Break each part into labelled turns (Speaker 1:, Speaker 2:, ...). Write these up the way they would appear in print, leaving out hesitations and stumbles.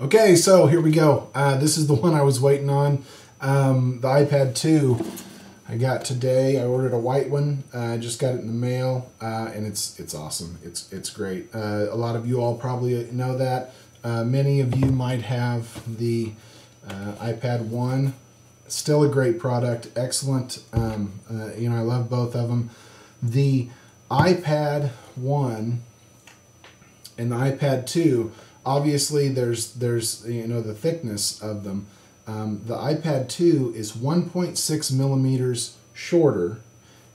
Speaker 1: Okay, so here we go. This is the one I was waiting on. The iPad 2 I got today. I ordered a white one. I just got it in the mail, and it's awesome. It's great. A lot of you all probably know that. Many of you might have the iPad 1. Still a great product. Excellent. You know, I love both of them. The iPad 1 and the iPad 2, obviously there's you know, the thickness of them. The iPad 2 is 1.6 millimeters shorter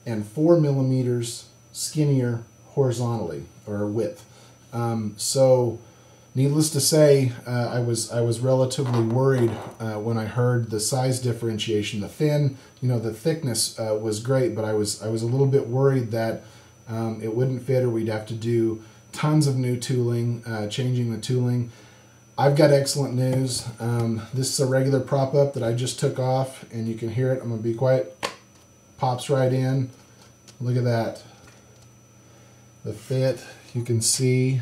Speaker 1: and 4 millimeters skinnier horizontally, or width. So needless to say, I was relatively worried when I heard the size differentiation. The thickness was great, but I was a little bit worried that it wouldn't fit, or we'd have to do tons of new tooling, changing the tooling. I've got excellent news. This is a regular PropUp that I just took off, and you can hear it. I'm going to be quiet. Pops right in. Look at that. The fit, you can see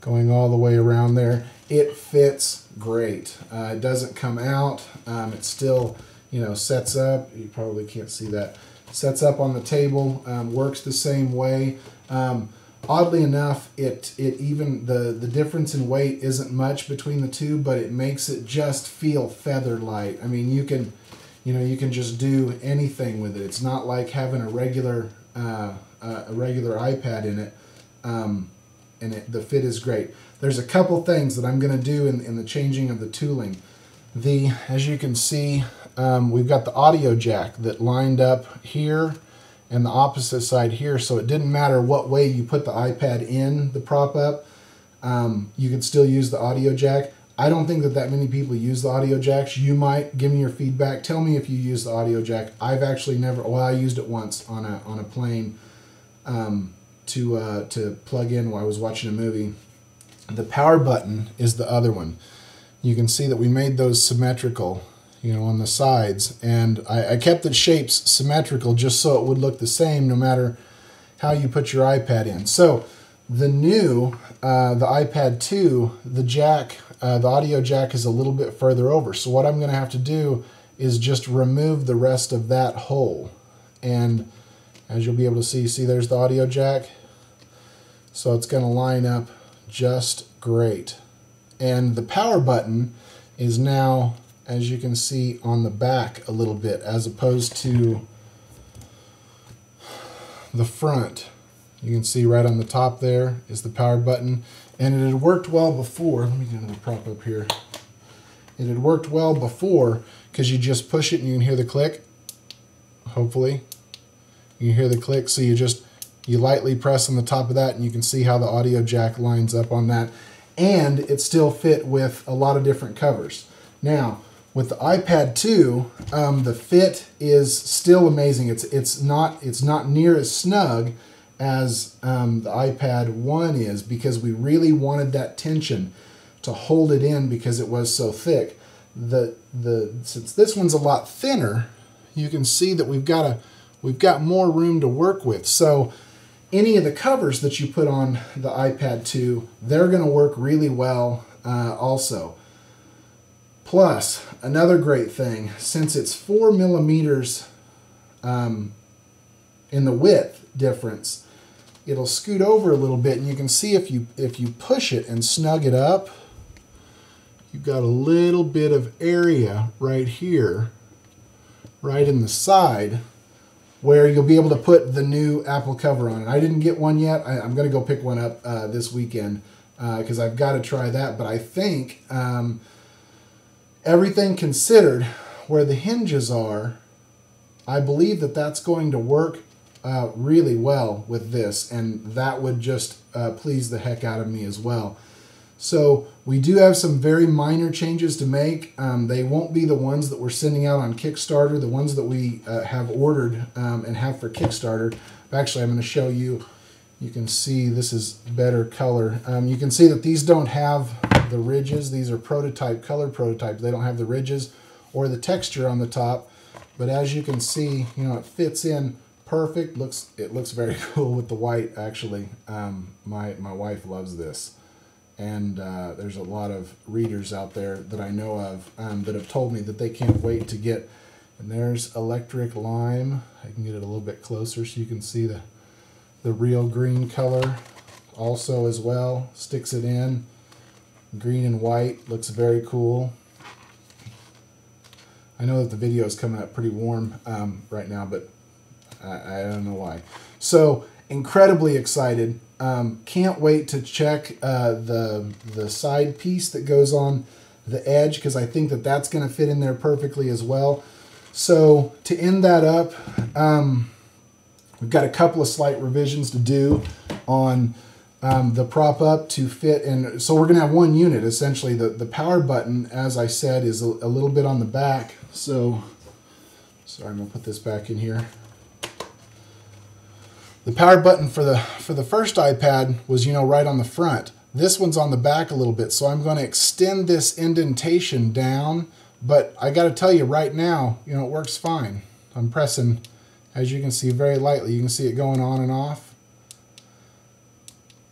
Speaker 1: going all the way around there. It fits great. It doesn't come out. It still, you know, sets up. You probably can't see that. Sets up on the table. Works the same way. Oddly enough, it even the difference in weight isn't much between the two, but it makes it just feel feather light. I mean, you can just do anything with it. It's not like having a regular iPad in it, and the fit is great. There's a couple things that I'm going to do in the changing of the tooling. As you can see, we've got the audio jack that lined up here and the opposite side here, so it didn't matter what way you put the iPad in the PropUp, you could still use the audio jack. I don't think that many people use the audio jacks. You might. Give me your feedback. Tell me if you use the audio jack. I've actually never. Well, I used it once on a plane to plug in while I was watching a movie. The power button is the other one. You can see that we made those symmetrical, you know, on the sides, and I kept the shapes symmetrical just so it would look the same no matter how you put your iPad in. So the new the iPad 2, the audio jack is a little bit further over, so what I'm going to have to do is just remove the rest of that hole, and as you'll be able to see there's the audio jack, so it's going to line up just great. And the power button is now, as you can see, on the back a little bit, as opposed to the front. You can see right on the top there is the power button, and it had worked well before. Let me get another prop up here. It had worked well before because you just push it and you can hear the click. Hopefully you can hear the click, so you lightly press on the top of that and you can see how the audio jack lines up on that, and it still fit with a lot of different covers. Now with the iPad 2, the fit is still amazing. It's not near as snug as the iPad 1 is, because we really wanted that tension to hold it in because it was so thick. Since this one's a lot thinner, you can see that we've got more room to work with. So any of the covers that you put on the iPad 2, they're going to work really well also. Plus, another great thing, since it's 4 millimeters in the width difference, it'll scoot over a little bit, and you can see if you push it and snug it up, you've got a little bit of area right here, right in the side, where you'll be able to put the new Apple cover on it. I didn't get one yet. I'm going to go pick one up this weekend because I've got to try that, but I think everything considered, where the hinges are, I believe that that's going to work really well with this, and that would just please the heck out of me as well. So we do have some very minor changes to make. They won't be the ones that we're sending out on Kickstarter. The ones that we have ordered and have for Kickstarter. Actually, I'm going to show you. You can see this is better color. You can see that these don't have the ridges. These are color prototypes. They don't have the ridges or the texture on the top. But as you can see, you know, it fits in perfect. It looks very cool with the white, actually. My wife loves this. and there's a lot of readers out there that I know of that have told me that they can't wait to get. And there's Electric Lime. I can get it a little bit closer so you can see the real green color also as well. Sticks it in. Green and white. Looks very cool. I know that the video is coming up pretty warm right now, but I don't know why. So incredibly excited. Can't wait to check the side piece that goes on the edge, because I think that that's going to fit in there perfectly as well. So to end that up, we've got a couple of slight revisions to do on the PropUp to fit in. So we're going to have one unit, essentially. The power button, as I said, is a little bit on the back. So, sorry, I'm going to put this back in here. The power button for the first iPad was, you know, right on the front. This one's on the back a little bit, so I'm going to extend this indentation down. But I got to tell you right now, you know, it works fine. I'm pressing, as you can see, very lightly. You can see it going on and off.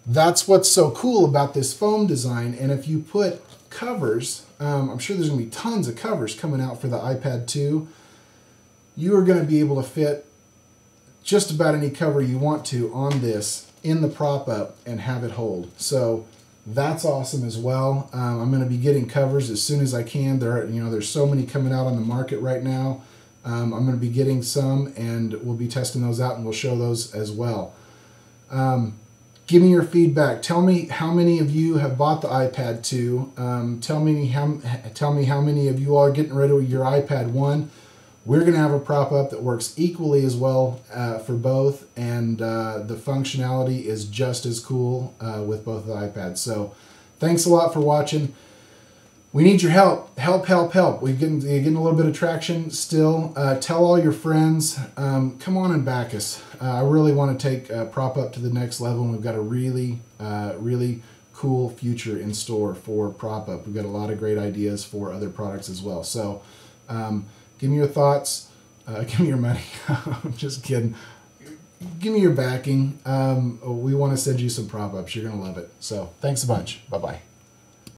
Speaker 1: That's what's so cool about this foam design. And if you put covers, I'm sure there's going to be tons of covers coming out for the iPad 2. You are going to be able to fit just about any cover you want to on this in the PropUp and have it hold. So that's awesome as well. I'm going to be getting covers as soon as I can. There's so many coming out on the market right now. I'm going to be getting some, and we'll be testing those out, and we'll show those as well. Give me your feedback. Tell me how many of you have bought the iPad 2. Tell me how many of you are getting rid of your iPad 1. We're going to have a PropUp that works equally as well for both, and the functionality is just as cool with both the iPads. So thanks a lot for watching. We need your help. Help, help, help. We're getting a little bit of traction still. Tell all your friends. Come on and back us. I really want to take PropUp to the next level, and we've got a really, really cool future in store for PropUp. We've got a lot of great ideas for other products as well. So give me your thoughts. Give me your money. I'm just kidding. Give me your backing. We want to send you some PropUps. You're going to love it. So thanks a bunch. Bye-bye.